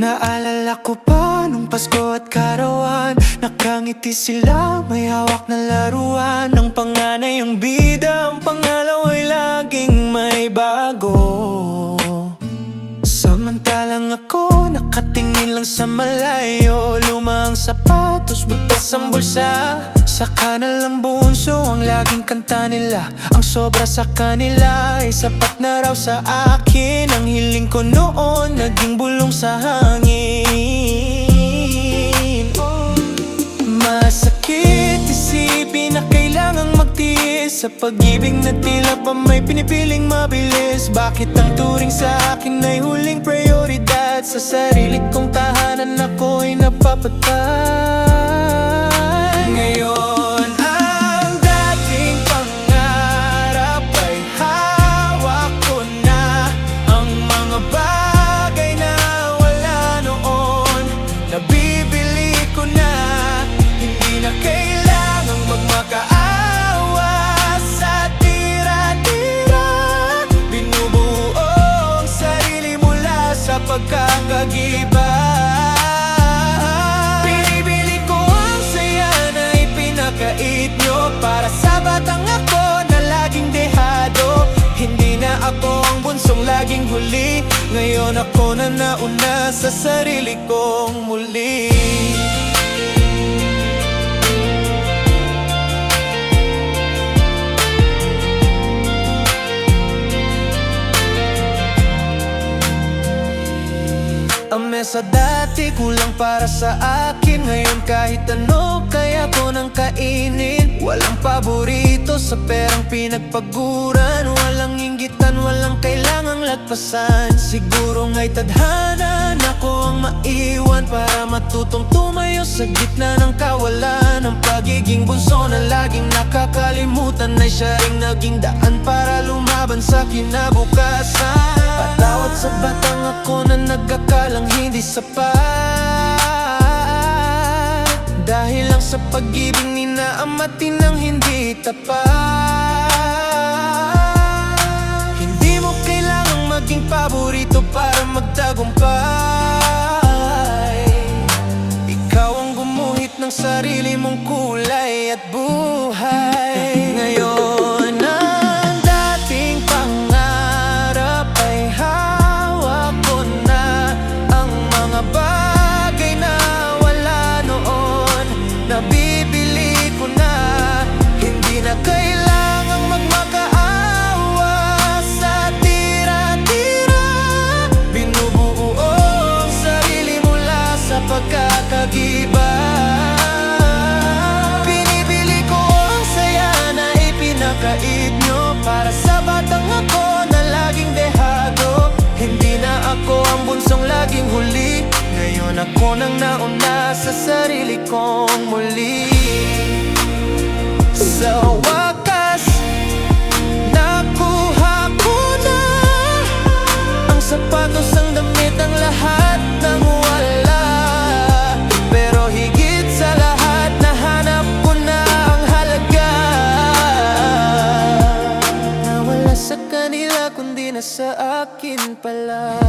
Naalala ko pa nung Pasko at Karawan, nakangiti sila, may hawak na laruan. Ang panganay ang bida, ang pangalaw ay laging may bago. Samantalang ako nakatingin lang sa malayo, luma ang sapatos, butas ang bulsa. Saka na lang bunso ang laging kanta nila, ang sobra sa kanila ay sapat na raw sa akin. Ang hiling ko noon naging bulong sa hangin. Masakit isipin na kailangang magtiis sa pag-ibig na tila pa may pinipiling mabilis. Bakit ang turing sa akin ay huling prioridad? Sa sarili kong tahanan ako'y napapatay. Ngayon ang dating pangarap ay hawak ko na. Ang mga bagay na wala noon, nabibili ko na. Hindi na kailangang magmakaawa sa tira-tira. Binubuo ang sarili mula sa pagkakagiba. Pinibili ko ang saya na ipinakait nyo para sa batang ako na laging dehado. Hindi na ako ang bunsong laging huli, ngayon ako na nauna sa sarili kong muli. Ang mesa dati kulang para sa akin, ngayon kahit ano kaya ko nang kainin. Walang paborito sa perang pinagpaguran, walang inggitan, walang kailangang lagpasan. Siguro nga'y tadhana na ko ang maiwan para matutong tumayo sa gitna ng kawalan. Ang pagiging bunso na laging nakakalimutan ay siya ring naging daan para lumaban sa kinabukasan. Patawad sa batang ako na nagkakalang hindi sapat, dahil lang sa pag-ibig ni na amatin ng hindi tapat. Hindi mo kailangang maging paborito para magtagumpay. Ikaw ang gumuhit ng sarili mong kulay at buhay. Ngayon ang dating pangarap ay hawak ko na. Ang mga bagay na wala noon, nabibili ko na. Hindi na kailangang magmakaawa sa tira-tira. Binubuo ang sarili mula sa pagkakagiba. Pinibili ko ang saya na ipinakait nyo para sa batang ako na laging dehado. Hindi na ako ang bunsong laging huli, ngayon ako nang nauna sa sarili kong muli. Sa wakas, nakuha ko na ang sapatos, ang damit, ang lahat ng wala. Pero higit sa lahat, nahanap ko na ang halaga. Nawala sa kanila kundi nasa akin pala.